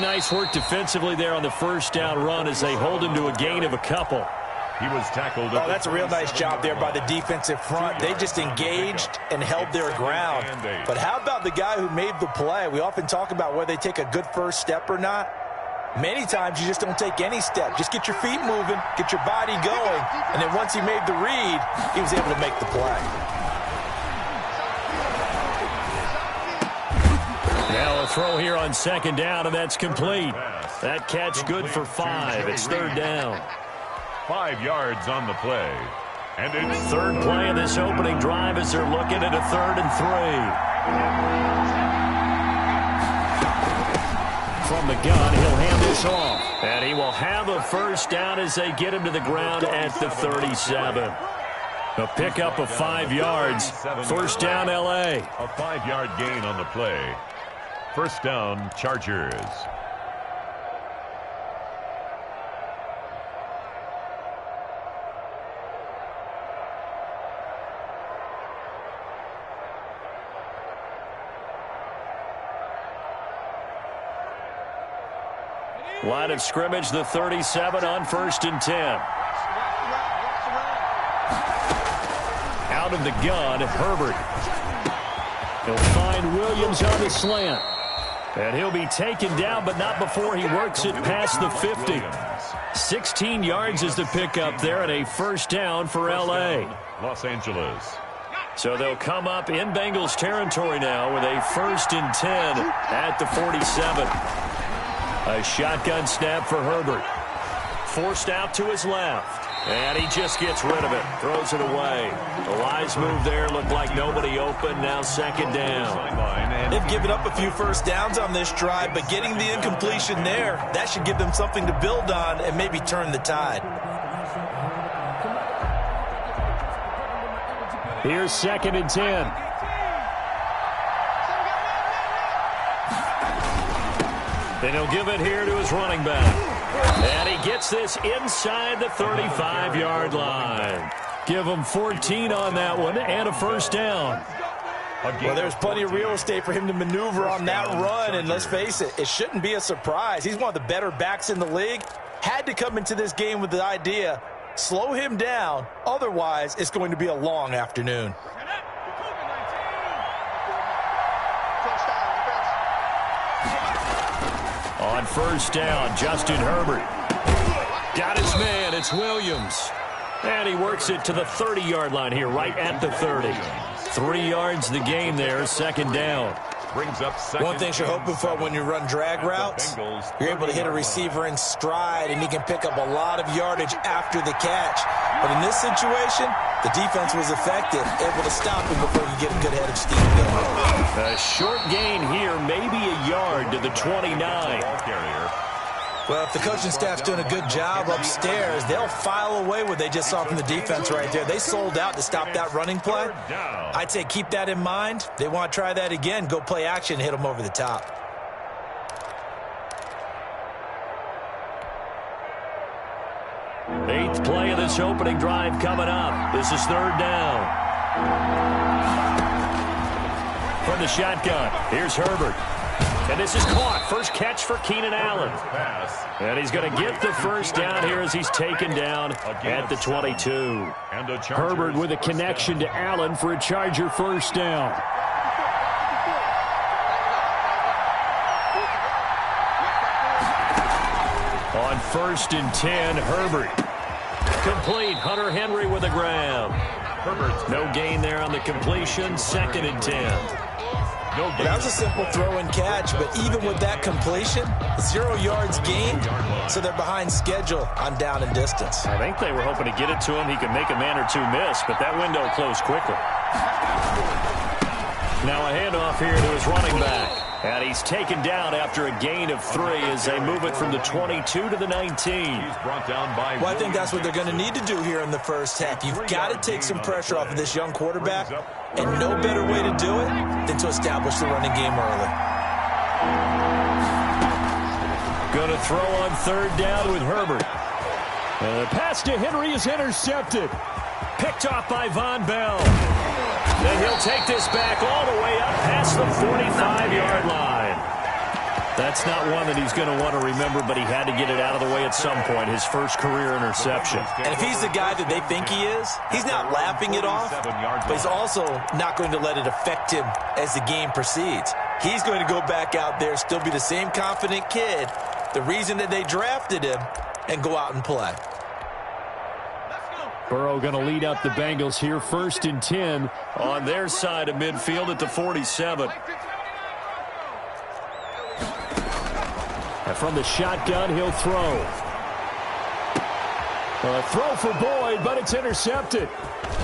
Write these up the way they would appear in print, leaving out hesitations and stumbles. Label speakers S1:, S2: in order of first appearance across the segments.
S1: nice work defensively there on the first down run as they hold him to a gain of a couple.
S2: He was tackled.
S3: Oh, that's a real nice job there by the defensive front. They just engaged and held their ground. But how about the guy who made the play? We often talk about whether they take a good first step or not. Many times you just don't take any step. Just get your feet moving, get your body going, and then once he made the read, he was able to make the play.
S1: Now a throw here on second down, and that's complete. That catch good for 5. It's third down.
S2: 5 yards on the play. And it's
S1: third play of this opening drive as they're looking at a 3rd and 3. From the gun, he'll hand this off. And he will have a first down as they get him to the ground at the 37. A pickup of 5 yards. First down, L.A.
S2: A 5-yard gain on the play. First down, Chargers.
S1: Line of scrimmage, the 37 on 1st and 10. Out of the gun, Herbert. He'll find Williams on the slant. And he'll be taken down, but not before he works it past the 50. 16 yards is the pickup there, and a first down for L.A.
S2: Los Angeles.
S1: So they'll come up in Bengals territory now with a 1st and 10 at the 47. A shotgun snap for Herbert. Forced out to his left. And he just gets rid of it. Throws it away. A wise move there. Looked like nobody open. Now second down.
S3: They've given up a few first downs on this drive, but getting the incompletion there, that should give them something to build on and maybe turn the tide.
S1: Here's 2nd and 10. Then he'll give it here to his running back. And he gets this inside the 35-yard line. Give him 14 on that one and a first down.
S3: Well, there's plenty of real estate for him to maneuver on that run, and let's face it, it shouldn't be a surprise. He's one of the better backs in the league. Had to come into this game with the idea, slow him down, otherwise it's going to be a long afternoon.
S1: On first down, Justin Herbert. Got his man, it's Williams. And he works it to the 30-yard line here, right at the 30. 3 yards the game there, second down.
S2: Brings up second.
S3: One thing you're hoping for when you run drag routes, you're able to hit a receiver in stride, and he can pick up a lot of yardage after the catch. But in this situation, the defense was effective, able to stop him before he get a good head of steam going.
S1: A short gain here, maybe a yard to the 29.
S3: Well, if the coaching staff's doing a good job upstairs, they'll file away what they just saw from the defense right there. They sold out to stop that running play. I'd say keep that in mind. They want to try that again, go play action, hit them over the top.
S1: Eighth play of this opening drive coming up. This is third down. From the shotgun, here's Herbert. And this is caught. First catch for Keenan Allen. And he's going to get the first down here as he's taken down at the 22. Herbert with a connection to Allen for a Charger first down. On 1st and 10, Herbert. Complete. Hunter Henry with a grab. Herbert. No gain there on the completion. 2nd and 10.
S3: That was a simple throw and catch, but even with that completion, 0 yards gained, so they're behind schedule on down and distance.
S1: I think they were hoping to get it to him. He could make a man or two miss, but that window closed quickly. Now a handoff here to his running back. And he's taken down after a gain of 3 as they move it from the 22 to the 19.
S2: He's brought down by
S3: well, I think that's what they're going to need to do here in the first half. You've got to take some pressure off of this young quarterback, and no better way to do it than to establish the running game early.
S1: Going to throw on third down with Herbert. And the pass to Henry is intercepted. Picked off by Von Bell. Then he'll take this back all the way up past the 45-yard line. That's not one that he's going to want to remember, but he had to get it out of the way at some point, his first career interception.
S3: And if he's the guy that they think he is, he's not laughing it off, but he's also not going to let it affect him as the game proceeds. He's going to go back out there, still be the same confident kid, the reason that they drafted him, and go out and play.
S1: Burrow going to lead up the Bengals here, 1st and 10 on their side of midfield at the 47. And from the shotgun, he'll throw. A throw for Boyd, but it's intercepted.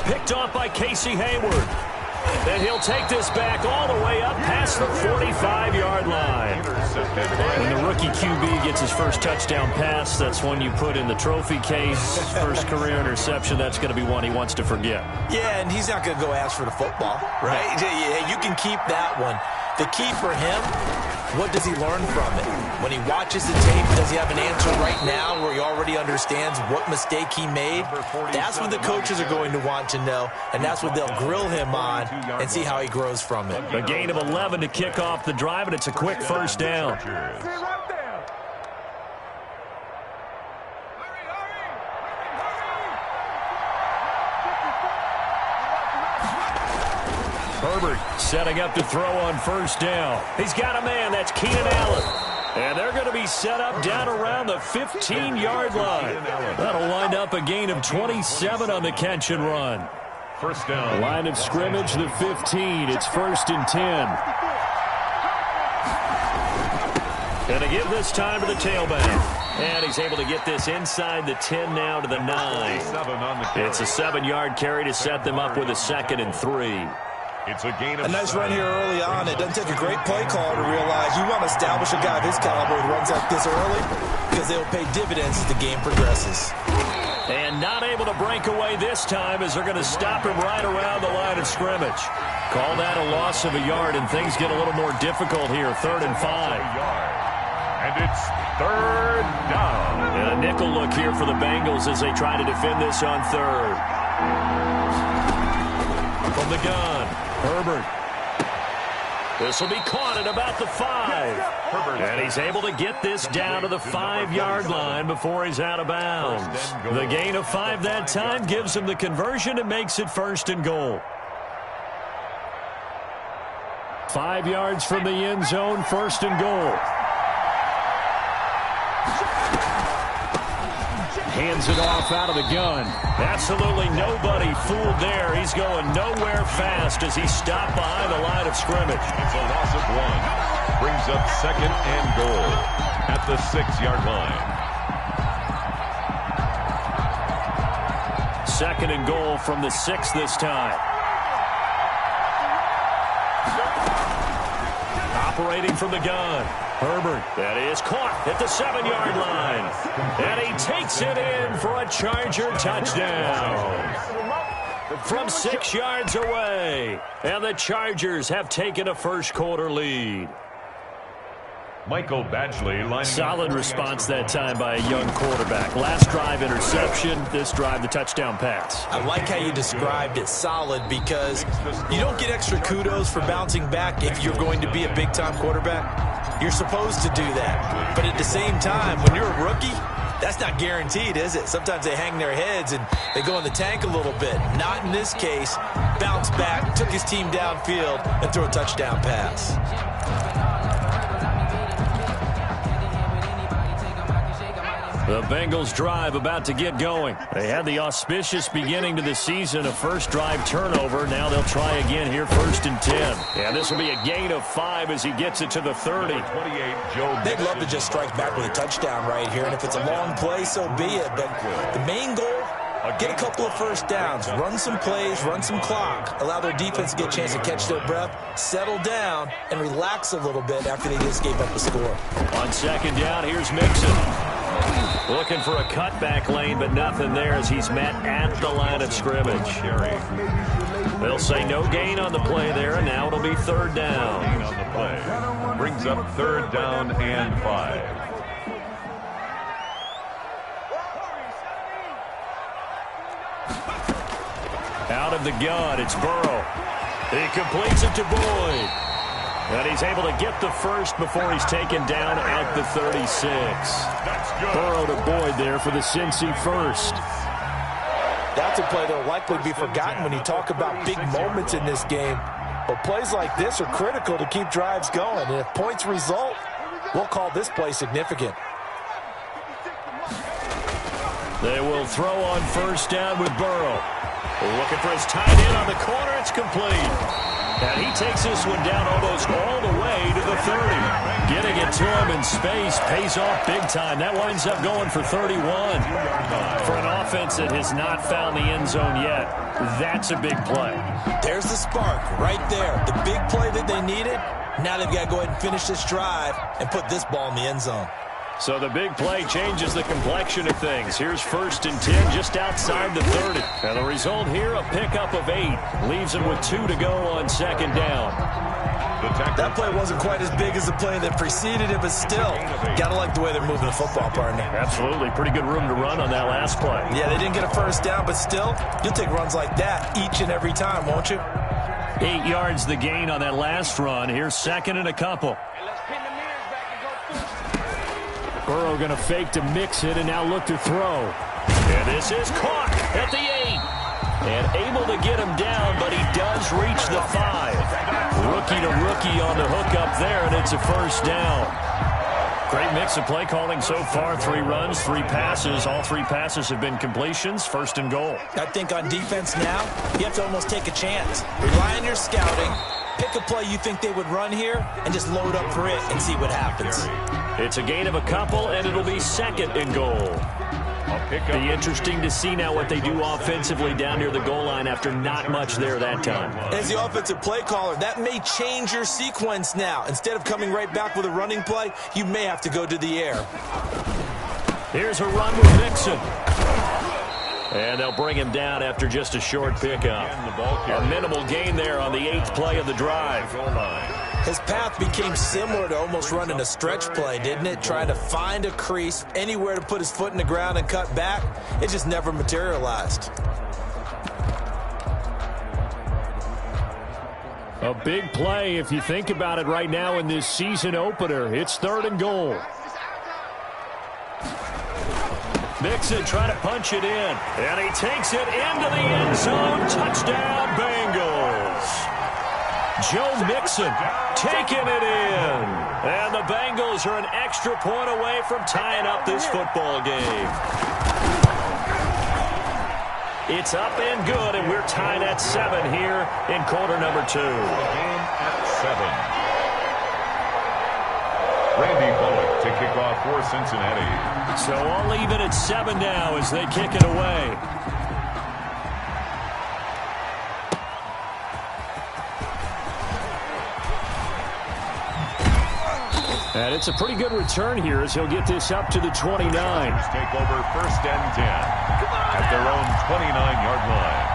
S1: Picked off by Casey Hayward. And he'll take this back all the way up past the 45-yard line. When the rookie QB gets his first touchdown pass, that's one you put in the trophy case. First career interception, that's going to be one he wants to forget.
S3: Yeah, and he's not going to go ask for the football, right? Yeah, you can keep that one. The key for him, what does he learn from it? When he watches the tape, does he have an answer right now where he already understands what mistake he made? That's what the coaches are going to want to know, and that's what they'll grill him on and see how he grows from it.
S1: A gain of 11 to kick off the drive, and it's a quick first down. Herbert setting up to throw on first down. He's got a man. That's Keenan Allen. And they're going to be set up down around the 15-yard line. That'll wind up a gain of 27 on the catch and run.
S2: First down.
S1: Line of scrimmage, the 15. It's 1st and 10. And to give this time to the tailback. And he's able to get this inside the 10 now to the 9. It's a 7-yard carry to set them up with a 2nd and 3.
S2: It's a gain of
S3: a nice run here early on. It doesn't take a great play call to realize you want to establish a guy of his caliber with runs like this early because they'll pay dividends as the game progresses.
S1: And not able to break away this time as they're going to stop him right around the line of scrimmage. Call that a loss of a yard, and things get a little more difficult here. 3rd and 5.
S2: And it's 3rd down.
S1: And a nickel look here for the Bengals as they try to defend this on 3rd. From the gun, Herbert. This will be caught at about the 5. And he's able to get this down to the 5-yard line before he's out of bounds. The gain of 5 that time gives him the conversion and makes it 1st and goal. 5 yards from the end zone, 1st and goal. Hands it off out of the gun. Absolutely nobody fooled there. He's going nowhere fast as he stopped behind the line of scrimmage.
S2: It's a loss of 1. Brings up 2nd and goal at the 6-yard line.
S1: 2nd and goal from the 6 this time. Operating from the gun. Herbert, that is caught at the 7-yard line. And he takes it in for a Charger touchdown. From 6 yards away. And the Chargers have taken a first-quarter lead.
S2: Michael Badgley.
S1: Solid response that time by a young quarterback. Last drive interception, this drive the touchdown pass.
S3: I like how you described it, solid, because you don't get extra kudos for bouncing back if you're going to be a big-time quarterback. You're supposed to do that. But at the same time, when you're a rookie, that's not guaranteed, is it? Sometimes they hang their heads and they go in the tank a little bit. Not in this case. Bounce back, took his team downfield, and threw a touchdown pass.
S1: The Bengals drive about to get going. They had the auspicious beginning to the season, a first drive turnover. Now they'll try again here, 1st and 10. And this will be a gain of 5 as he gets it to the 30.
S3: They'd love to just strike back with a touchdown right here, and if it's a long play, so be it. But the main goal, get a couple of first downs, run some plays, run some clock, allow their defense to get a chance to catch their breath, settle down, and relax a little bit after they just gave up a score.
S1: On 2nd down, here's Mixon. Looking for a cutback lane, but nothing there as he's met at the line of scrimmage. They'll say no gain on the play there, and now it'll be 3rd down.
S2: Gain on the play. Brings up 3rd down and 5. Out
S1: of the gun, it's Burrow. He completes it to Boyd. And he's able to get the first before he's taken down at the 36. Burrow to Boyd there for the Cincy first.
S3: That's a play that will likely be forgotten when you talk about big moments in this game. But plays like this are critical to keep drives going. And if points result, we'll call this play significant.
S1: They will throw on first down with Burrow. Looking for his tight end on the corner. It's complete. And he takes this one down almost all the way to the 30. Getting it to him in space pays off big time. That winds up going for 31. For an offense that has not found the end zone yet, that's a big play.
S3: There's the spark right there. The big play that they needed. Now they've got to go ahead and finish this drive and put this ball in the end zone.
S1: So the big play changes the complexion of things. Here's 1st and 10 just outside the 30. And the result here, a pickup of 8. Leaves them with 2 to go on second down.
S3: That play wasn't quite as big as the play that preceded it, but still, got to like the way they're moving the football, partner.
S1: Absolutely. Pretty good room to run on that last play.
S3: Yeah, they didn't get a first down, but still, you'll take runs like that each and every time, won't you?
S1: 8 yards the gain on that last run. Here's 2nd and a couple. Burrow going to fake to mix it and now look to throw. And this is caught at the 8. And able to get him down, but he does reach the 5. Rookie to rookie on the hook up there, and it's a first down. Great mix of play calling so far. 3 runs, 3 passes. All 3 passes have been completions. 1st and goal.
S3: I think on defense now, you have to almost take a chance. Rely on your scouting. Pick a play you think they would run here and just load up for it and see what happens.
S1: It's a gain of a couple, and it'll be 2nd and goal. Be interesting to see now what they do offensively down near the goal line after not much there that time.
S3: As the offensive play caller, that may change your sequence now. Instead of coming right back with a running play, you may have to go to the air.
S1: Here's a run with Mixon. And they'll bring him down after just a short pickup. A minimal gain there on the 8th play of the drive.
S3: His path became similar to almost running a stretch play, didn't it? Trying to find a crease, anywhere to put his foot in the ground and cut back. It just never materialized.
S1: A big play if you think about it right now in this season opener. It's 3rd and goal. Mixon trying to punch it in. And he takes it into the end zone. Touchdown, Bengals. Joe Mixon taking it in. And the Bengals are an extra point away from tying up this football game. It's up and good, and we're tied at 7 here in quarter number 2.
S2: Game at 7. Randy Bullock to kick off for Cincinnati.
S1: So all even at 7 now as they kick it away. And it's a pretty good return here as he'll get this up to the 29.
S2: Take over 1st and 10 at their own 29-yard line.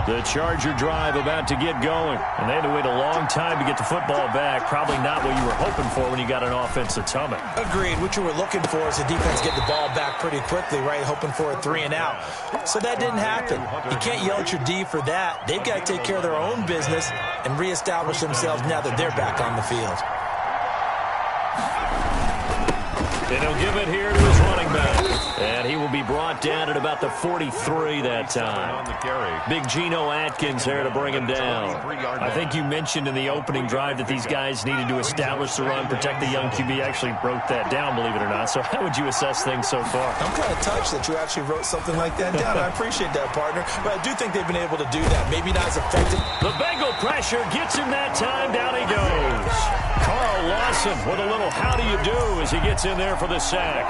S1: The Charger drive about to get going. And they had to wait a long time to get the football back. Probably not what you were hoping for when you got an offense that's humming.
S3: Agreed. What you were looking for is the defense get the ball back pretty quickly, right? Hoping for a 3 and out. So that didn't happen. You can't yell at your D for that. They've got to take care of their own business and reestablish themselves now that they're back on the field.
S1: And he'll give it here to his running back. And he will be brought down at about the 43 that time. Big Geno Atkins there to bring him down. I think you mentioned in the opening drive that these guys needed to establish the run, protect the young QB. Actually wrote that down, believe it or not. So how would you assess things so far?
S3: I'm kind of touched that you actually wrote something like that down. I appreciate that, partner. But I do think they've been able to do that. Maybe not as effective.
S1: The Bengal pressure gets him that time. Down he goes. Carl Lawson with a little how do you do as he gets in there for the sack.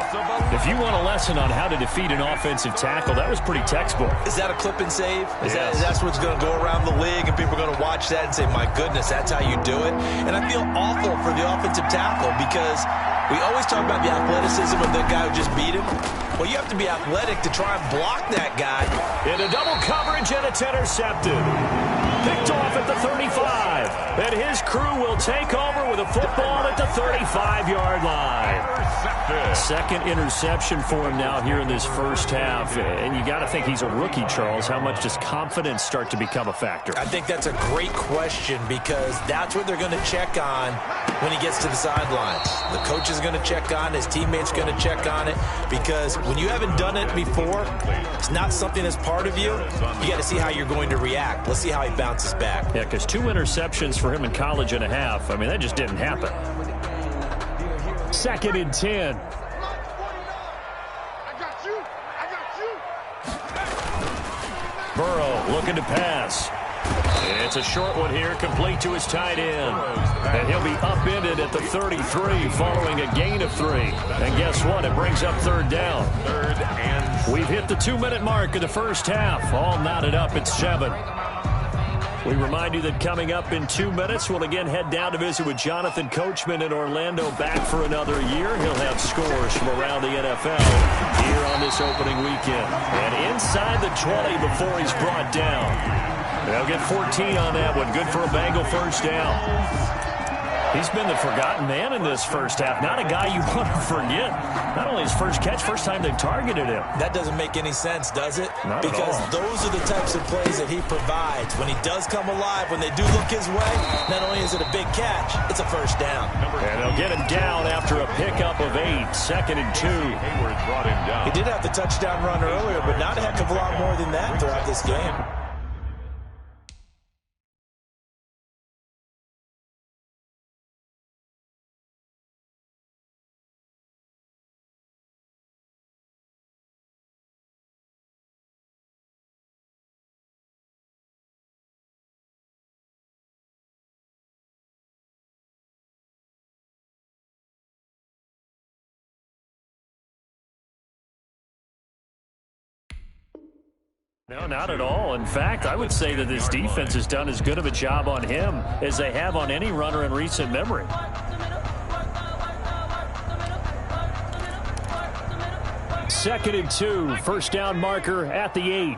S1: If you want a lesson on how to defeat an offensive tackle, that was pretty textbook.
S3: Is that a clip and save? Is
S1: Yes.
S3: that's what's going to go around the league and people are going to watch that and say, my goodness, that's how you do it? And I feel awful for the offensive tackle because we always talk about the athleticism of the guy who just beat him. Well, you have to be athletic to try and block that guy.
S1: In a double coverage, and it's intercepted. Picked off at the 35. And his crew will take over with a football at the 35-yard line. Second interception for him now here in this first half. And you got to think he's a rookie, Charles. How much does confidence start to become a factor?
S3: I think that's a great question because that's what they're going to check on when he gets to the sidelines. The coach is going to check on, his teammates going to check on it, because when you haven't done it before, it's not something that's part of you. You got to see how you're going to react. Let's see how he bounces back.
S1: Yeah, because 2 interceptions for him in college and a half. I mean, that just didn't happen. Second and 10. Burrow looking to pass. It's a short one here, complete to his tight end. And he'll be upended at the 33 following a gain of 3. And guess what? It brings up third down. We've hit the 2-minute mark of the first half. All knotted up at 7. We remind you that coming up in 2 minutes, we'll again head down to visit with Jonathan Coachman in Orlando, back for another year. He'll have scores from around the NFL here on this opening weekend. And inside the 20 before he's brought down. They'll get 14 on that one. Good for a Bengal first down. He's been the forgotten man in this first half. Not a guy you want to forget. Not only his first catch, first time they've targeted him.
S3: That doesn't make any sense, does it?
S1: Not
S3: because
S1: at all.
S3: Those are the types of plays that he provides. When he does come alive, when they do look his way, not only is it a big catch, it's a first down.
S1: And they'll get him down after a pickup of 8. Second and 2.
S2: Hayward brought him down.
S3: He did have the touchdown run earlier, but not a heck of a lot more than that throughout this game.
S1: No, not at all. In fact, I would say that this defense has done as good of a job on him as they have on any runner in recent memory. Second and 2, first down marker at the 8.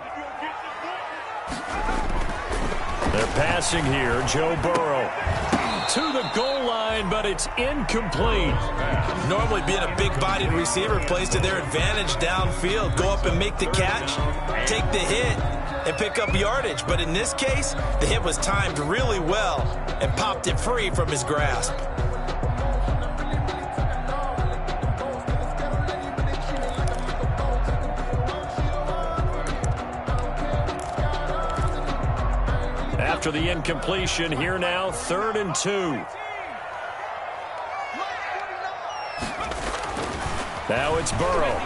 S1: They're passing here, Joe Burrow. To the goal line, but it's incomplete.
S3: Normally being a big-bodied receiver plays to their advantage downfield. Go up and make the catch, take the hit, and pick up yardage. But in this case, the hit was timed really well and popped it free from his grasp.
S1: After the incompletion, here now, 3rd and 2. Now it's Burrow.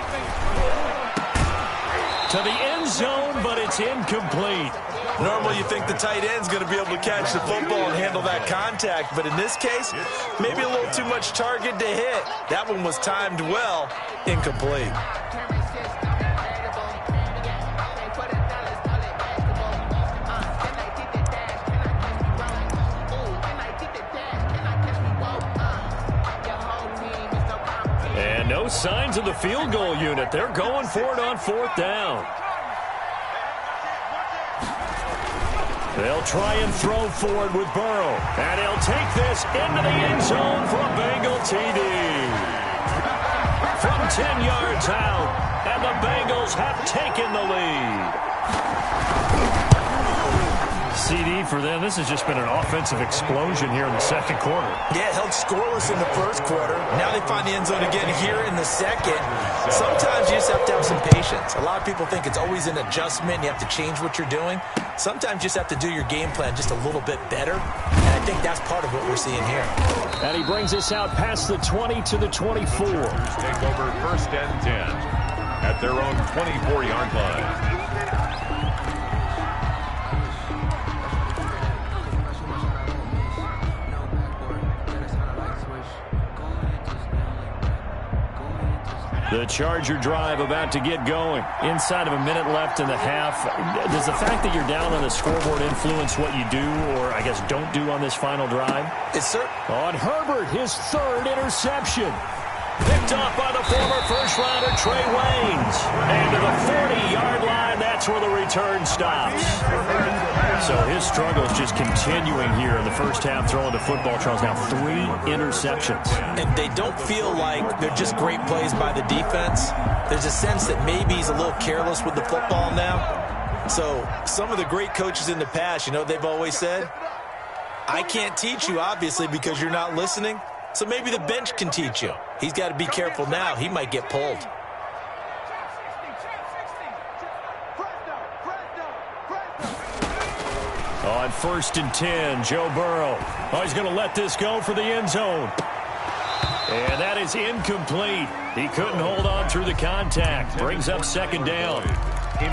S1: To the end zone, but it's incomplete.
S3: Normally you think the tight end's going to be able to catch the football and handle that contact, but in this case, maybe a little too much target to hit. That one was timed well, incomplete.
S1: And no signs of the field goal unit. They're going for it on 4th down. They'll try and throw forward with Burrow. And he'll take this into the end zone for a Bengal TD. From 10 yards out, and the Bengals have taken the lead. CD for them. This has just been an offensive explosion here in the second quarter.
S3: Yeah, held scoreless in the first quarter. Now they find the end zone again here in the second. Sometimes you just have to have some patience. A lot of people think it's always an adjustment. You have to change what you're doing. Sometimes you just have to do your game plan just a little bit better. And I think that's part of what we're seeing here.
S1: And he brings us out past the 20 to the 24.
S2: Take over 1st and 10 at their own 24-yard line.
S1: The Charger drive about to get going. Inside of a minute left in the half. Does the fact that you're down on the scoreboard influence what you do, or I guess don't do on this final drive?
S3: It's certain.
S1: On Herbert, his 3rd interception. Picked off by the former first-rounder Trey Waynes. And to the 40-yard line, that's where the return stops. So his struggles just continuing here in the first half, throwing the football. Charles, now 3 interceptions.
S3: And they don't feel like they're just great plays by the defense. There's a sense that maybe he's a little careless with the football now. So some of the great coaches in the past, you know, they've always said, I can't teach you, obviously, because you're not listening. So maybe the bench can teach you. He's got to be careful now. He might get pulled.
S1: On 1st and 10, Joe Burrow. Oh, he's going to let this go for the end zone. And that is incomplete. He couldn't hold on through the contact. Brings up 2nd down.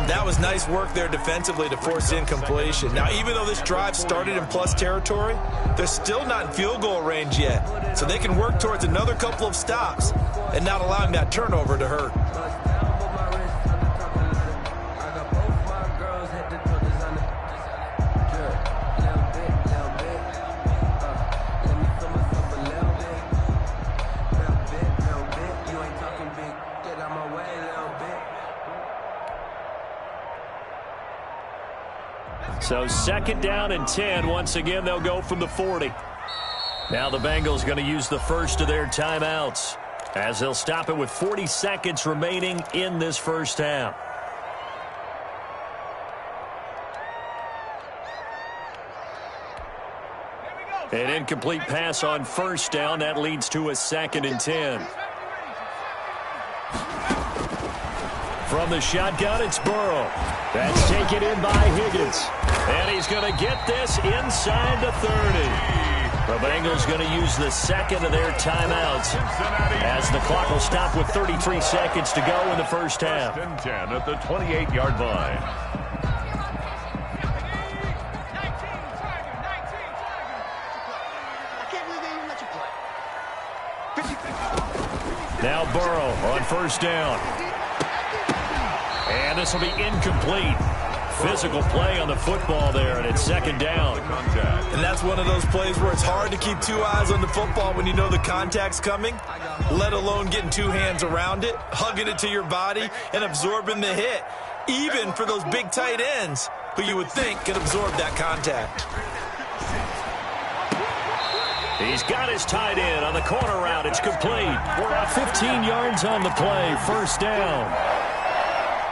S3: That was nice work there defensively to force incompletion. Now, even though this drive started in plus territory, they're still not in field goal range yet. So they can work towards another couple of stops and not allowing that turnover to hurt.
S1: So 2nd down and 10. Once again, they'll go from the 40. Now the Bengals going to use the first of their timeouts as they'll stop it with 40 seconds remaining in this first half. An incomplete pass on 1st down. That leads to a 2nd and 10. From the shotgun, it's Burrow. That's taken in by Higgins. And he's going to get this inside the 30. The Bengals going to use the 2nd of their timeouts as the clock will stop with 33 seconds to go in the first half.
S2: 1st and 10 at the 28-yard line.
S1: Now Burrow on 1st down. And this will be incomplete. Physical play on the football there, and it's 2nd down.
S3: And that's one of those plays where it's hard to keep 2 eyes on the football when you know the contact's coming, let alone getting 2 hands around it, hugging it to your body, and absorbing the hit, even for those big tight ends who you would think can absorb that contact.
S1: He's got his tight end on the corner route. It's complete. We're at 15 yards on the play. 1st down.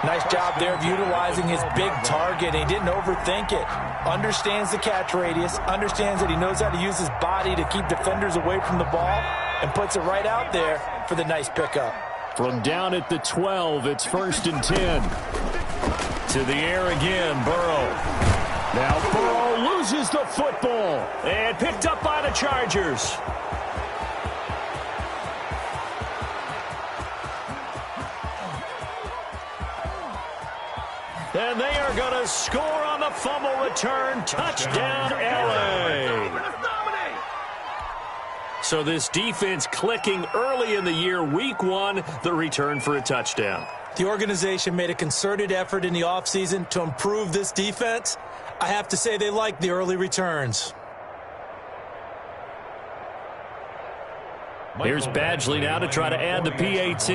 S3: Nice job there of utilizing his big target. He didn't overthink it. Understands the catch radius. Understands that he knows how to use his body to keep defenders away from the ball. And puts it right out there for the nice pickup.
S1: From down at the 12, it's 1st and 10. To the air again, Burrow. Now Burrow loses the football. And picked up by the Chargers. And they are going to score on the fumble return. Touchdown, L.A. So this defense clicking early in the year. Week 1, the return for a touchdown.
S3: The organization made a concerted effort in the offseason to improve this defense. I have to say they like the early returns.
S1: Here's Badgley now to try to add the PAT.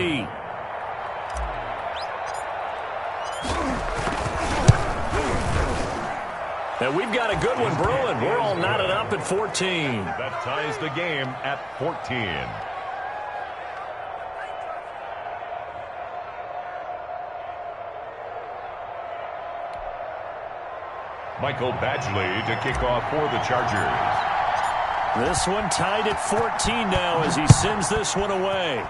S1: And we've got a good one brewing. We're all knotted up at 14.
S2: That ties the game at 14. Michael Badgley to kick off for the Chargers.
S1: This one tied at 14 now as he sends this one away.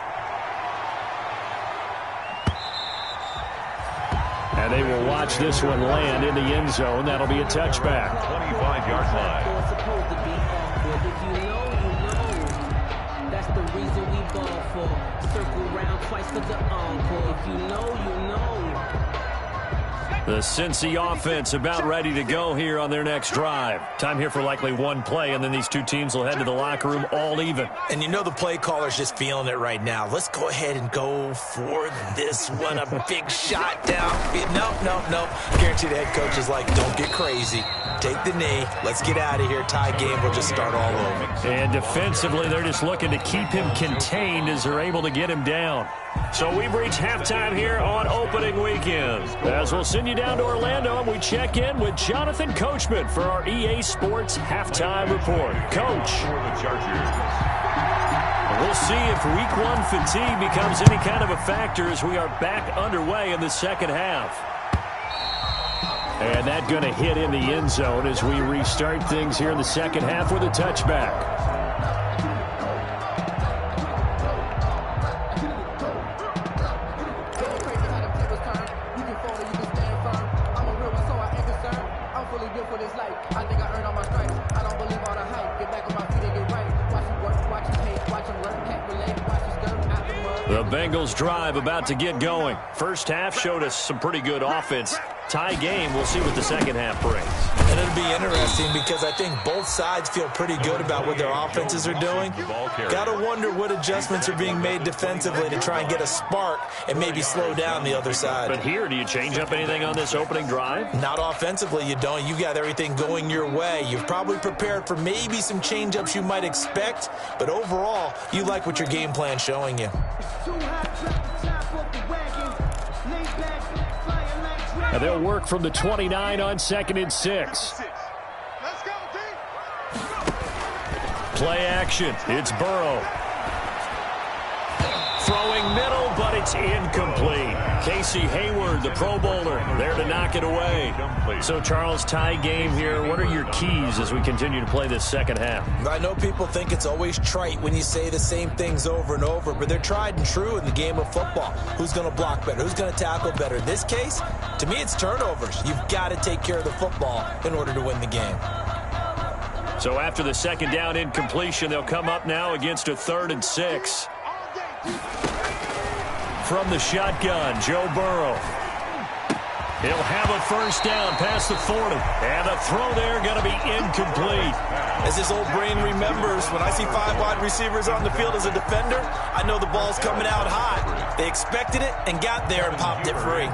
S1: And they will watch this one land in the end zone. That'll be a touchback.
S2: 25-yard line.
S4: That's the reason we ball for. Circle round twice for the encore. If you know, you know.
S1: The Cincy offense about ready to go here on their next drive. Time here for likely one play, and then these two teams will head to the locker room all even.
S3: And you know the play caller's just feeling it right now. Let's go ahead and go for this one. A big shot down. No. Guarantee the head coach is like, don't get crazy. Take the knee. Let's get out of here. Tie game. We'll just start all over.
S1: And defensively, they're just looking to keep him contained as they're able to get him down. So we've reached halftime here on opening weekend. As we'll send you down to Orlando, and we check in with Jonathan Coachman for our EA Sports Halftime Report. Coach. We'll see if Week 1 fatigue becomes any kind of a factor as we are back underway in the second half. And that going to hit in the end zone as we restart things here in the second half with a touchback. The Bengals drive about to get going. First half showed us some pretty good offense. Tie game, we'll see what the second half brings.
S3: And it'll be interesting because I think both sides feel pretty good about what their offenses are doing. Got to wonder what adjustments are being made defensively to try and get a spark and maybe slow down the other side.
S1: But here, do you change up anything on this opening drive?
S3: Not offensively, you don't. You got everything going your way. You've probably prepared for maybe some change-ups you might expect, but overall, you like what your game plan's showing you.
S1: And they'll work from the 29 on 2nd and 6. Play action. It's Burrow. Throwing middle, but it's incomplete. Casey Hayward, the Pro Bowler, there to knock it away. So, Charles, tie game here. What are your keys as we continue to play this second half?
S3: I know people think it's always trite when you say the same things over and over, but they're tried and true in the game of football. Who's going to block better? Who's going to tackle better? In this case, to me, it's turnovers. You've got to take care of the football in order to win the game.
S1: So after the second down incompletion, they'll come up now against a 3rd and 6. From the shotgun, Joe Burrow. He'll have a first down past the 40. And the throw there going to be incomplete.
S3: As his old brain remembers, when I see 5 wide receivers on the field as a defender, I know the ball's coming out hot. They expected it and got there and popped it free.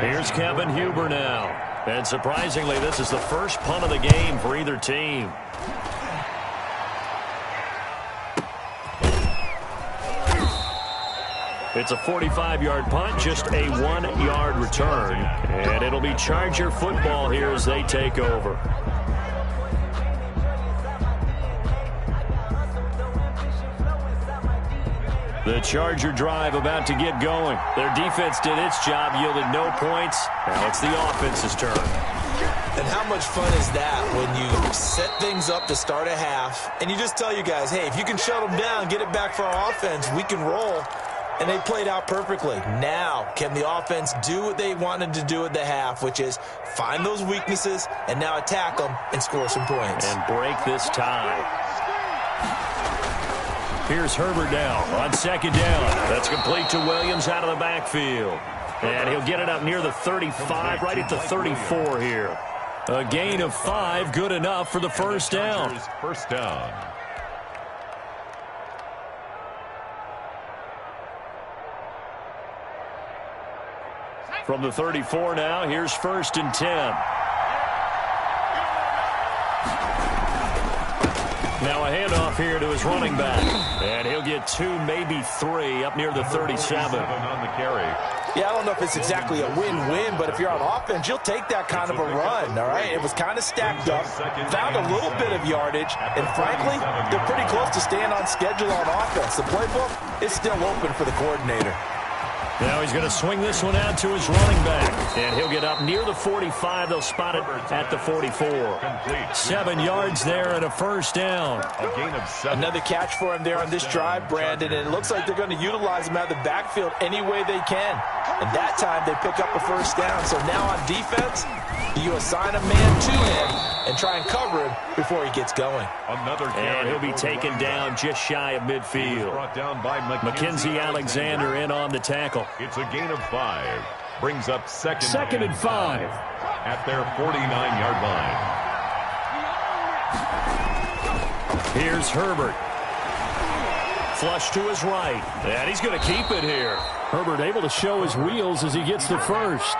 S1: Here's Kevin Huber now. And surprisingly, this is the first punt of the game for either team. It's a 45-yard punt, just a 1-yard return. And it'll be Charger football here as they take over. The Charger drive about to get going. Their defense did its job, yielded no points. Now it's the offense's turn.
S3: And how much fun is that when you set things up to start a half, and you just tell you guys, hey, if you can shut them down, get it back for our offense, we can roll. And they played out perfectly. Now, can the offense do what they wanted to do at the half, which is find those weaknesses and now attack them and score some points.
S1: And break this tie. Here's Herbert now on 2nd down. That's complete to Williams out of the backfield. And he'll get it up near the 35, right at the 34 here. A gain of 5, good enough for the first down.
S2: First down.
S1: From the 34 now, here's 1st and 10. Now a handoff here to his running back. And he'll get 2, maybe 3, up near the 37.
S2: On the carry.
S3: Yeah, I don't know if it's exactly a win-win, but if you're on offense, you'll take that kind of a run, all right? It was kind of stacked up, found a little bit of yardage, and frankly, they're pretty close to staying on schedule on offense. The playbook is still open for the coordinator.
S1: Now he's going to swing this one out to his running back. And he'll get up near the 45. They'll spot it at the 44. 7 yards there and a first down.
S2: A gain of 7.
S3: Another catch for him there on this drive, Brandon. And it looks like they're going to utilize him out of the backfield any way they can. And that time they pick up a first down. So now on defense, you assign a man to him and try and cover him before he gets going.
S2: Another carry.
S1: And he'll be taken down just shy of midfield.
S2: Brought down by
S1: Mackenzie Alexander in on the tackle.
S2: It's a gain of 5. Brings up
S1: second and 5.
S2: At their 49-yard line.
S1: Here's Herbert. Flush to his right. And he's going to keep it here. Herbert able to show his wheels as he gets the first.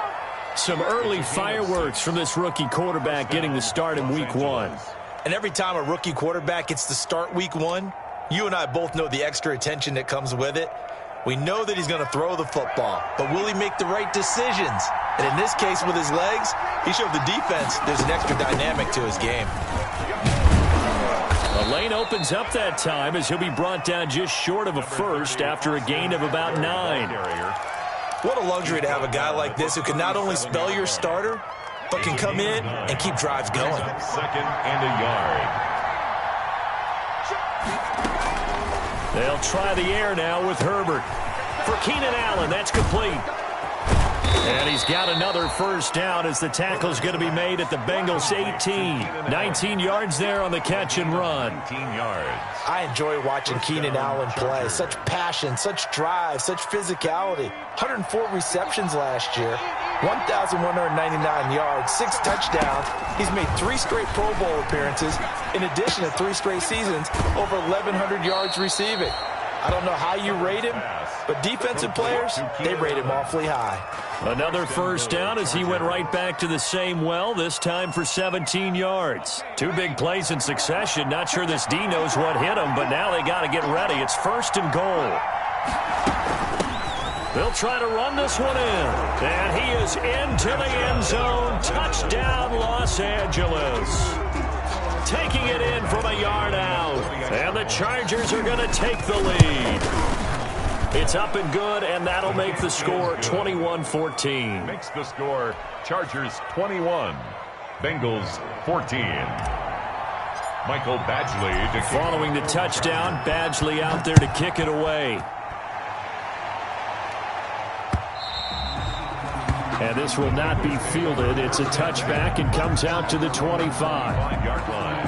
S1: Some early fireworks from this rookie quarterback getting the start in week 1.
S3: And every time a rookie quarterback gets to start week 1, you and I both know the extra attention that comes with it. We know that he's going to throw the football, but will he make the right decisions? And in this case, with his legs, he showed the defense there's an extra dynamic to his game.
S1: The lane opens up that time as he'll be brought down just short of a first after a gain of about 9.
S3: What a luxury to have a guy like this who can not only spell your starter, but can come in and keep drives going.
S2: Second and a yard.
S1: They'll try the air now with Herbert. For Keenan Allen, that's complete. And he's got another first down as the tackle's going to be made at the Bengals 18. 19 yards there on the catch and run.
S2: 19 yards.
S3: I enjoy watching Keenan Allen play. Such passion, such drive, such physicality. 104 receptions last year. 1,199 yards, 6 touchdowns. He's made 3 straight Pro Bowl appearances, in addition to 3 straight seasons, over 1,100 yards receiving. I don't know how you rate him, but defensive players, they rate him awfully high.
S1: Another first down as he went right back to the same well, this time for 17 yards. 2 big plays in succession. Not sure this D knows what hit him, but now they got to get ready. It's first and goal. They'll try to run this one in. And he is into the end zone. Touchdown, Los Angeles. Taking it in from a yard out. And the Chargers are going to take the lead. It's up and good, and that'll make the score 21-14.
S2: Makes the score Chargers 21, Bengals 14. Michael Badgley.
S1: Following the touchdown, Badgley out there to kick it away. And this will not be fielded. It's a touchback and comes out to the 25.
S2: 5-yard line.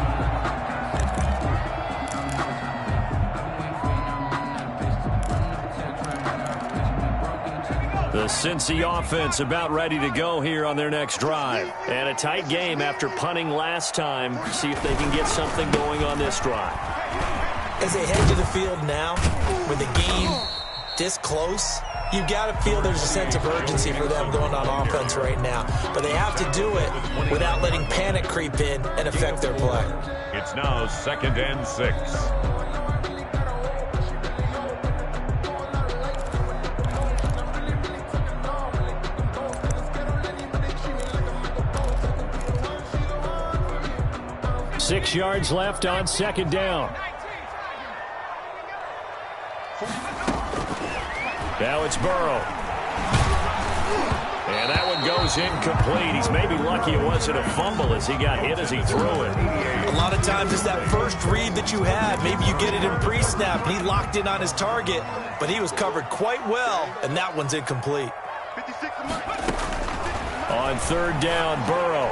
S1: The Cincy offense about ready to go here on their next drive. And a tight game after punting last time. See if they can get something going on this drive.
S3: As they head to the field now, with the game this close, you've got to feel there's a sense of urgency for them going on offense right now. But they have to do it without letting panic creep in and affect their play.
S2: It's now 2nd and 6.
S1: Six yards left on second down. Now it's Burrow. And that one goes incomplete. He's maybe lucky it wasn't a fumble as he got hit as he threw it.
S3: A lot of times it's that first read that you had. Maybe you get it in pre-snap. He locked in on his target, but he was covered quite well, and that one's incomplete.
S1: On third down, Burrow.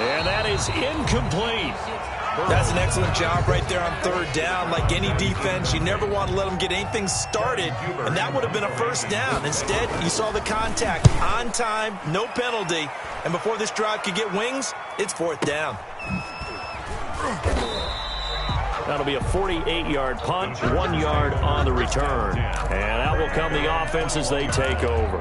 S1: And that is incomplete.
S3: That's an excellent job right there on third down. Like any defense, you never want to let them get anything started, and that would have been a first down. Instead, you saw the contact on time, no penalty, and before this drive could get wings, it's fourth down.
S1: That'll be a 48-yard punt, 1 yard on the return. And out will come the offense as they take over.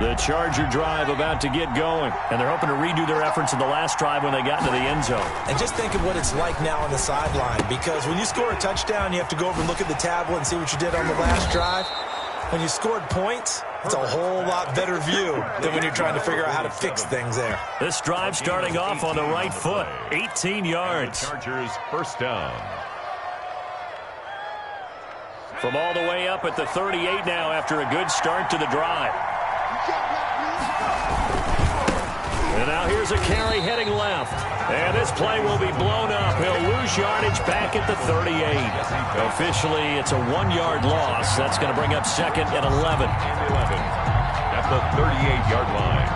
S1: The Charger drive about to get going, and they're hoping to redo their efforts in the last drive when they got into the end zone.
S3: And just think of what it's like now on the sideline, because when you score a touchdown, you have to go over and look at the tablet and see what you did on the last drive. When you scored points, it's a whole lot better view than when you're trying to figure out how to fix things there.
S1: This drive starting off on the right foot, 18 yards.
S2: Chargers first down.
S1: From all the way up at the 38 now after a good start to the drive. And now here's a carry heading left. And this play will be blown up. He'll lose yardage back at the 38. Officially, it's a 1 yard loss. That's going to bring up 2nd and 11.
S2: at the 38-yard line.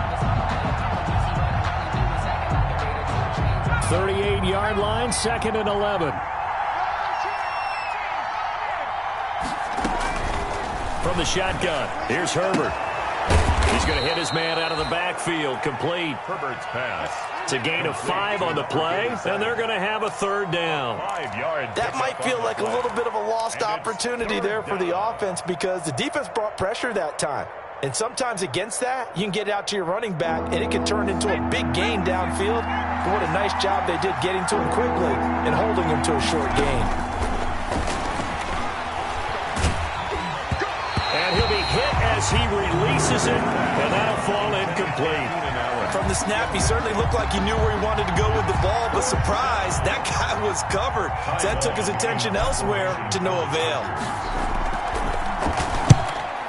S1: 38-yard line, 2nd and 11. From the shotgun, here's Herbert. He's going to hit his man out of the backfield, complete.
S2: Herbert's pass.
S1: It's a gain of 5 on the play, and they're going to have a 3rd down.
S2: 5 yards.
S3: That might feel like a little bit of a lost opportunity there for the offense because the defense brought pressure that time. And sometimes against that, you can get it out to your running back, and it can turn into a big gain downfield. But what a nice job they did getting to him quickly and holding him to a short gain.
S1: And he'll be hit as he releases it, and that'll fall incomplete.
S3: From the snap, he certainly looked like he knew where he wanted to go with the ball, but surprise, that guy was covered. So that took his attention elsewhere to no avail.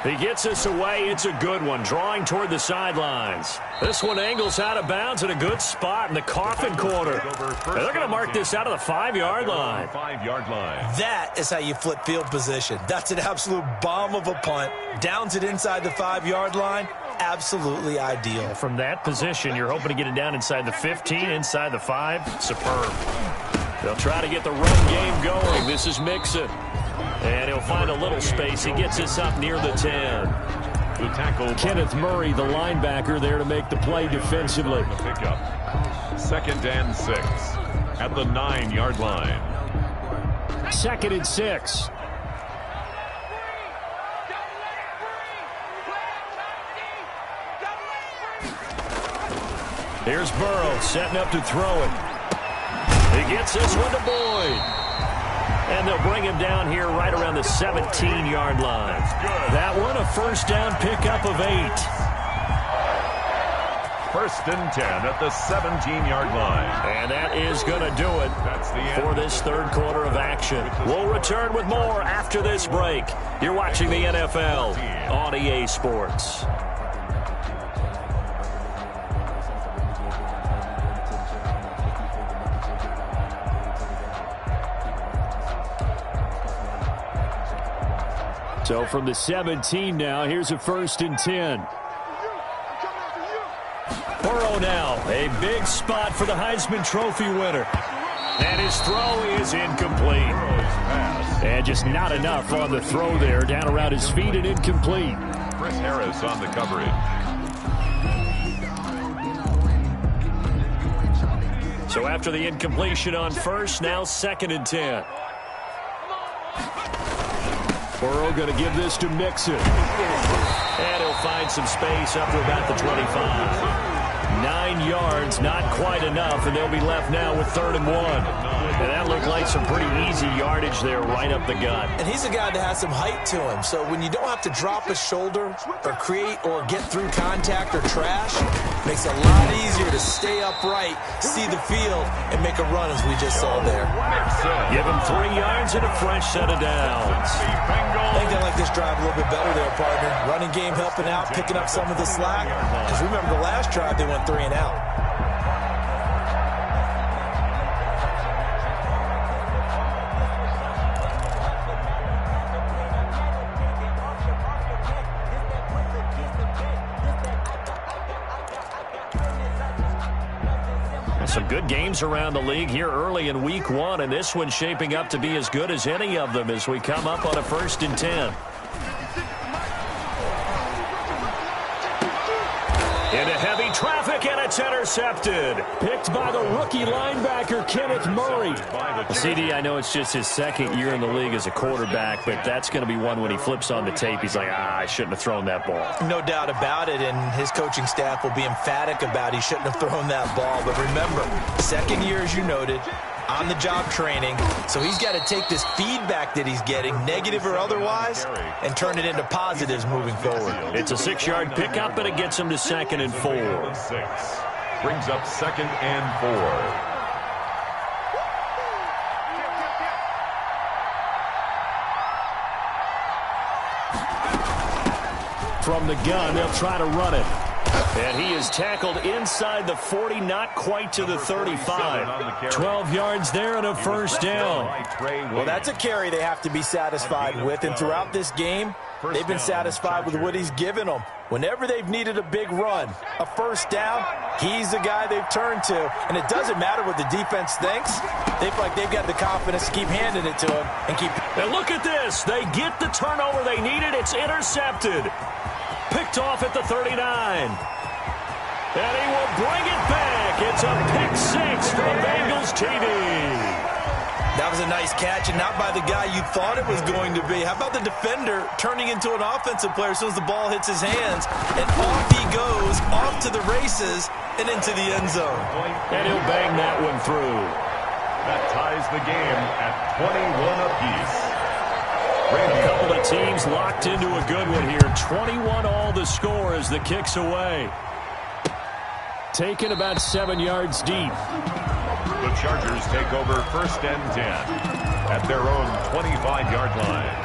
S1: He gets us away. It's a good one, drawing toward the sidelines. This one angles out of bounds in a good spot in the coffin corner. And they're going to mark this out of the 5-yard line.
S2: 5-yard line.
S3: That is how you flip field position. That's an absolute bomb of a punt. Downs it inside the 5-yard line. Absolutely ideal.
S1: From that position, you're hoping to get it down inside the 15, inside the 5. Superb. They'll try to get the run game going. This is Mixon. And he'll find a little space. He gets us up near the 10.
S2: The tackle.
S1: Kenneth Murray, the linebacker, there to make the play defensively.
S2: The pickup. 2nd and 6 at the 9-yard line.
S1: 2nd and 6. Here's Burrow setting up to throw it. He gets this one to Boyd. And they'll bring him down here right around the 17-yard line. That one, a 1st down pickup of 8.
S2: 1st and 10 at the 17-yard line.
S1: And that is going to do it for this 3rd quarter of action. We'll return with more after this break. You're watching the NFL on EA Sports. So from the 17 now, here's a 1st and 10. Burrow now, a big spot for the Heisman Trophy winner. And his throw is incomplete. And just not enough on the throw there, down around his feet and incomplete.
S2: Chris Harris on the coverage.
S1: So after the incompletion on 1st, now 2nd and 10. Burrow going to give this to Mixon. And he'll find some space up to about the 25. 9 yards, not quite enough, and they'll be left now with 3rd and 1. And that looked like some pretty easy yardage there right up the gut.
S3: And he's a guy that has some height to him, so when you don't have to drop a shoulder or create or get through contact or trash, it makes it a lot easier to stay upright, see the field, and make a run as we just saw there.
S1: Give him 3 yards and a fresh set of downs.
S3: I think they like this drive a little bit better there, partner. Running game helping out, picking up some of the slack. Because remember the last drive, they went 3 and out.
S1: Some good games around the league here early in week 1, and this one's shaping up to be as good as any of them as we come up on a 1st and 10. Into heavy traffic, and it's intercepted. Picked by the rookie linebacker, Kenneth Murray. CD, I know it's just his 2nd year in the league as a quarterback, but that's going to be one when he flips on the tape, he's like, I shouldn't have thrown that ball.
S3: No doubt about it, and his coaching staff will be emphatic about he shouldn't have thrown that ball. But remember, 2nd year, as you noted, on-the-job training, so he's got to take this feedback that he's getting, negative or otherwise, and turn it into positives moving forward.
S1: It's a 6-yard pickup, and it gets him to 2nd and 4.
S2: Brings up 2nd and 4.
S1: From the gun, they'll try to run it. And he is tackled inside the 40, not quite to the 35. 12 yards there and a first down.
S3: Well, that's a carry they have to be satisfied with. And throughout this game, they've been satisfied with what he's given them. Whenever they've needed a big run, a first down, he's the guy they've turned to. And it doesn't matter what the defense thinks. They feel like they've got the confidence to keep handing it to him and keep.
S1: And look at this. They get the turnover they needed. It's intercepted. Picked off at the 39. And he will bring it back. It's a pick six for the Bengals TD.
S3: That was a nice catch, and not by the guy you thought it was going to be. How about the defender turning into an offensive player as soon as the ball hits his hands? And off he goes, off to the races, and into the end zone.
S1: And he'll bang that one through.
S2: That ties the game at 21 apiece.
S1: A couple of teams locked into a good one here. 21 all the score as the kick's away. Taken about 7 yards deep.
S2: The Chargers take over first and 10 at their own 25-yard line.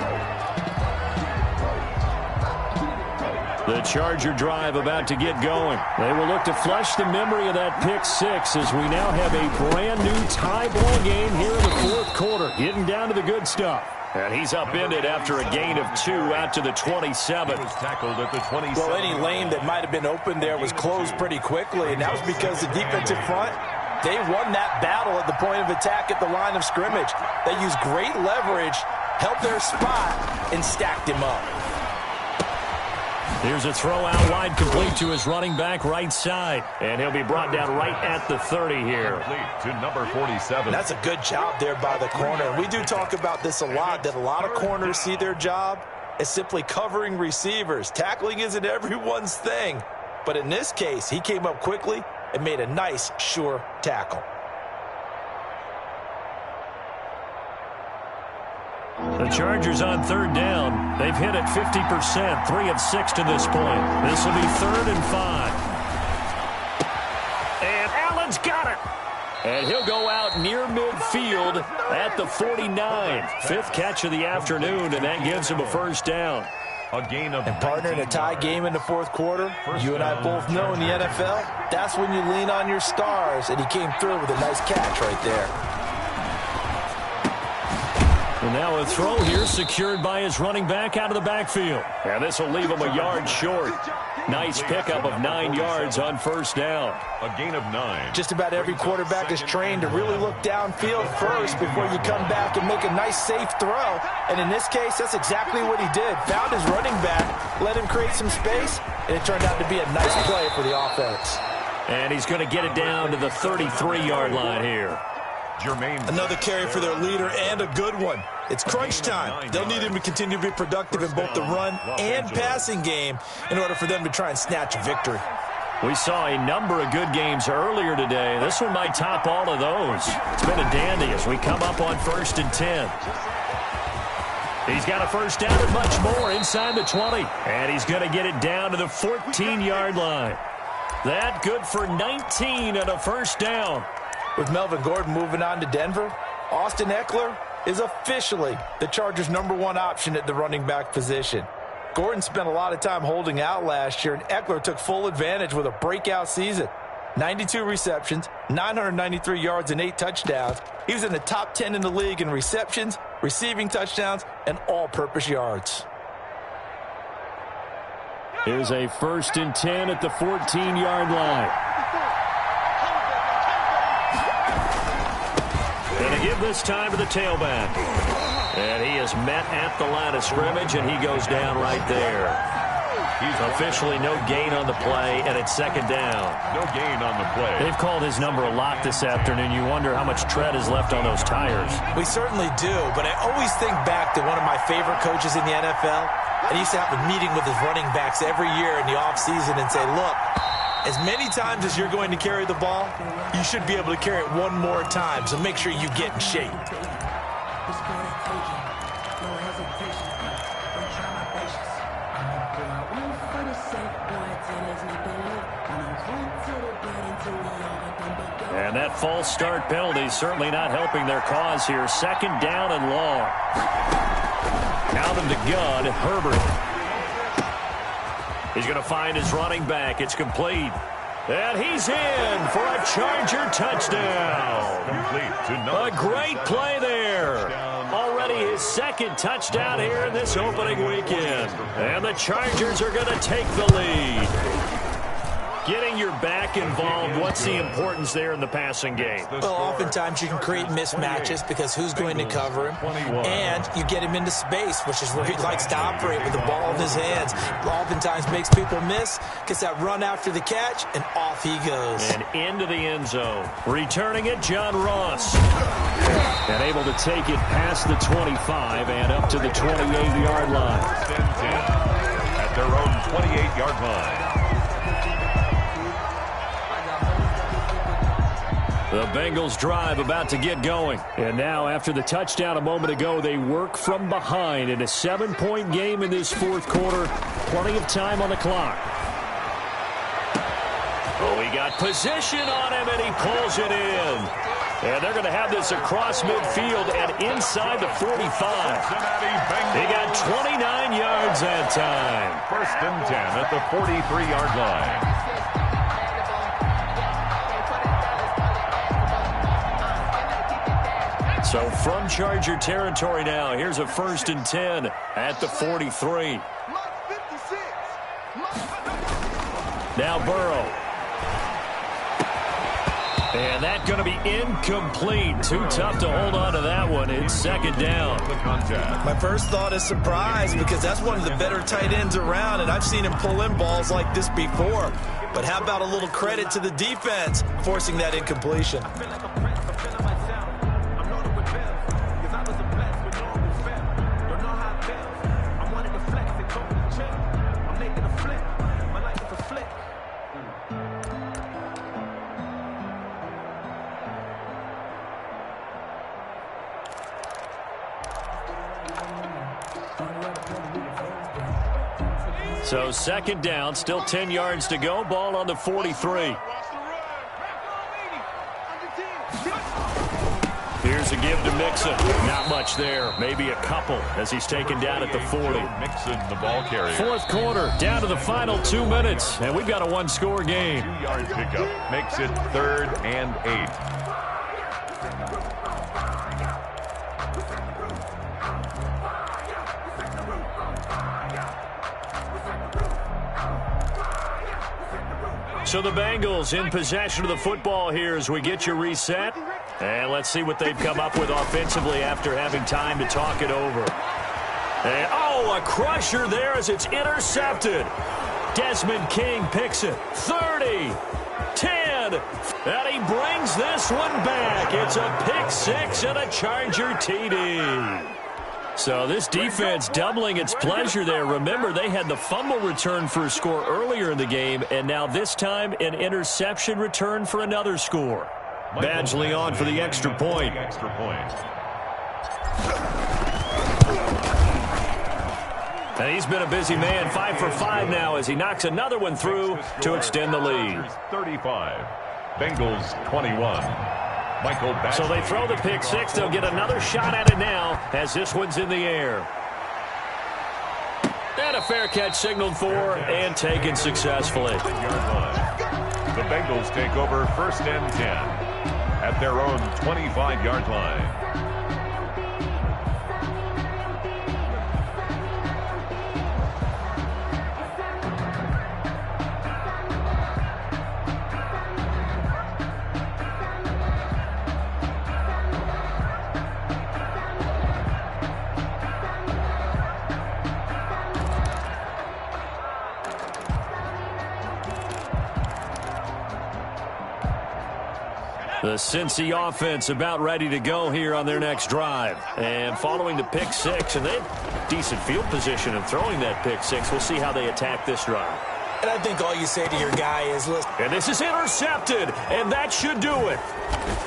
S1: The Charger drive about to get going. They will look to flush the memory of that pick six as we now have a brand new tie ball game here in the fourth quarter. Getting down to the good stuff. And he's upended after a gain of 2 out to the 27.
S2: He was tackled at the 27.
S3: Well, any lane that might have been open there was closed pretty quickly, and that was because the defensive front, they won that battle at the point of attack at the line of scrimmage. They used great leverage, held their spot, and stacked him up.
S1: Here's a throw out wide, complete to his running back right side. And he'll be brought down right at the 30 here.
S2: To number 47.
S3: That's a good job there by the corner. We do talk about this a lot, that a lot of corners see their job as simply covering receivers. Tackling isn't everyone's thing. But in this case, he came up quickly and made a nice, sure tackle.
S1: The Chargers on third down. They've hit it 50%, 3 of 6 to this point. This will be 3rd and 5. And Allen's got it. And he'll go out near midfield at the 49. 5th catch of the afternoon, and that gives him a first down.
S2: A gain of
S3: and partner, in a tie game in the fourth quarter, you and I both know in the NFL, that's when you lean on your stars, and he came through with a nice catch right there.
S1: And now a throw here secured by his running back out of the backfield. And this will leave him a yard short. Nice pickup of 9 yards on first down.
S2: A gain of 9.
S3: Just about every quarterback is trained to really look downfield first before you come back and make a nice, safe throw. And in this case, that's exactly what he did. Found his running back, let him create some space, and it turned out to be a nice play for the offense.
S1: And he's going to get it down to the 33-yard line here.
S3: Another carry for their leader, and a good one. It's crunch time. They'll need him to continue to be productive in both the run and passing game in order for them to try and snatch a victory.
S1: We saw a number of good games earlier today. This one might top all of those. It's been a dandy as we come up on 1st and 10. He's got a first down and much more inside the 20. And he's going to get it down to the 14-yard line. That good for 19 and a first down.
S3: With Melvin Gordon moving on to Denver, Austin Eckler is officially the Chargers' #1 option at the running back position. Gordon spent a lot of time holding out last year, and Eckler took full advantage with a breakout season. 92 receptions, 993 yards, and 8 touchdowns. He was in the top 10 in the league in receptions, receiving touchdowns, and all-purpose yards.
S1: Here's a 1st and 10 at the 14-yard line. Going to give this time to the tailback. And he is met at the line of scrimmage, and he goes down right there. Officially no gain on the play, and it's 2nd down.
S2: No gain on the play.
S1: They've called his number a lot this afternoon. You wonder how much tread is left on those tires.
S3: We certainly do, but I always think back to one of my favorite coaches in the NFL. And he used to have a meeting with his running backs every year in the offseason and say, look, as many times as you're going to carry the ball, you should be able to carry it one more time, so make sure you get in shape.
S1: And that false start penalty is certainly not helping their cause here. 2nd down and long. Out of the gun, Herbert. He's going to find his running back. It's complete. And he's in for a Charger touchdown. A great play there. Already his second touchdown here in this opening weekend. And the Chargers are going to take the lead. Getting your back involved, what's the importance there in the passing game?
S3: Well, oftentimes you can create mismatches because who's going to cover him, and you get him into space, which is where he likes to operate with the ball in his hands. Oftentimes makes people miss, gets that run after the catch, and off he goes.
S1: And into the end zone. Returning it, John Ross. And able to take it past the 25 and up to the 28-yard line.
S2: At their own 28-yard line.
S1: The Bengals drive about to get going. And now, after the touchdown a moment ago, they work from behind in a 7-point game in this fourth quarter. Plenty of time on the clock. Oh, he got position on him, and he pulls it in. And they're going to have this across midfield and inside the 45. They got 29 yards that time.
S2: 1st and 10 at the 43-yard line.
S1: So from Charger territory now, here's a 1st and 10 at the 43. Now Burrow. And that's going to be incomplete. Too tough to hold on to that one. It's 2nd down.
S3: My first thought is surprise because that's one of the better tight ends around, and I've seen him pull in balls like this before. But how about a little credit to the defense forcing that incompletion?
S1: So 2nd down, still 10 yards to go. Ball on the 43. Here's a give to Mixon. Not much there. Maybe a couple as he's taken down at the 40.
S2: Mixon, the ball carrier.
S1: 4th quarter, down to the final 2 minutes. And we've got a one-score game.
S2: 2-yard pickup makes it 3rd and 8.
S1: So the Bengals in possession of the football here as we get you reset. And let's see what they've come up with offensively after having time to talk it over. And, oh, a crusher there as it's intercepted. Desmond King picks it. 30, 10, and he brings this one back. It's a pick six and a Charger TD. So this defense doubling its pleasure there. Remember, they had the fumble return for a score earlier in the game, and now this time an interception return for another score. Badgley on for the extra point. And he's been a busy man, 5 for 5 now as he knocks another one through to extend the lead.
S2: 35, Bengals 21.
S1: So they throw the pick six. They'll get another shot at it now as this one's in the air. And a fair catch signaled for and taken successfully.
S2: The Bengals take over 1st and 10 at their own 25-yard line.
S1: The Cincy offense about ready to go here on their next drive. And following the pick six, and they had decent field position in throwing that pick six. We'll see how they attack this drive.
S3: And I think all you say to your guy is, listen.
S1: And this is intercepted, and that should do it.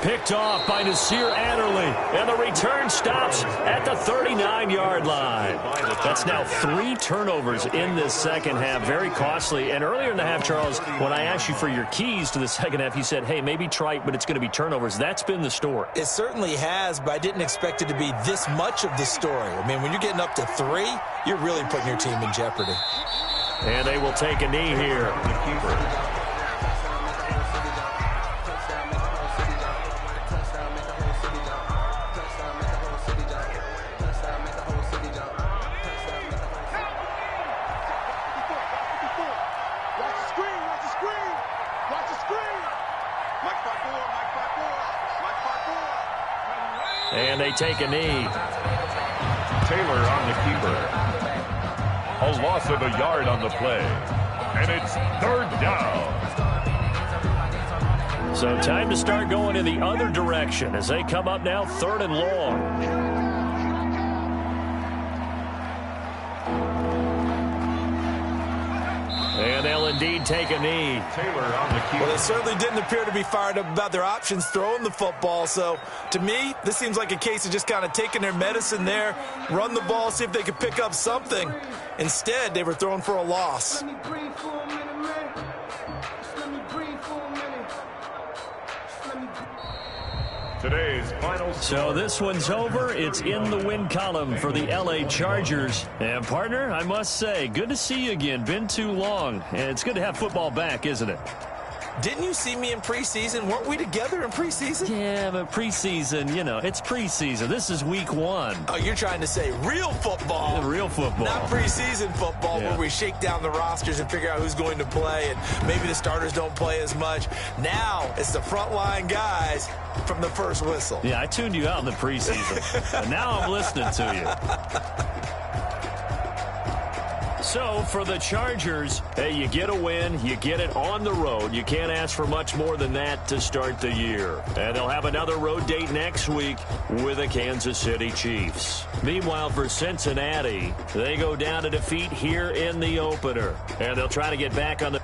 S1: Picked off by Nasir Adderley, and the return stops at the 39-yard line. That's now 3 turnovers in this second half, very costly. And earlier in the half, Charles, when I asked you for your keys to the second half, you said, hey, maybe trite, but it's going to be turnovers. That's been the story.
S3: It certainly has, but I didn't expect it to be this much of the story. I mean, when you're getting up to 3, you're really putting your team in jeopardy.
S1: And they will take a knee here.
S2: The keeper.
S1: And they take a knee.
S2: Taylor on the keeper. A loss of a yard on the play. And it's 3rd down.
S1: So time to start going in the other direction as they come up now 3rd and long. And they'll indeed take a knee.
S2: Taylor on the keeper.
S3: Well, they certainly didn't appear to be fired up about their options throwing the football. So, to me, this seems like a case of just kind of taking their medicine there, run the ball, see if they could pick up something. Instead, they were throwing for a loss.
S2: Today's final score.
S1: So this one's over. It's in the win column for the LA Chargers. And, partner, I must say, good to see you again. Been too long. And it's good to have football back, isn't it?
S3: Didn't you see me in preseason? Weren't we together in preseason?
S1: Yeah, but preseason, you know, it's preseason. This is week 1.
S3: Oh, you're trying to say real football.
S1: Real football.
S3: Not preseason football
S1: Yeah.
S3: where we shake down the rosters and figure out who's going to play, and maybe the starters don't play as much. Now it's the frontline guys from the first whistle.
S1: Yeah, I tuned you out in the preseason. But now I'm listening to you. So, for the Chargers, hey, you get a win, you get it on the road. You can't ask for much more than that to start the year. And they'll have another road date next week with the Kansas City Chiefs. Meanwhile, for Cincinnati, they go down to defeat here in the opener. And they'll try to get back on the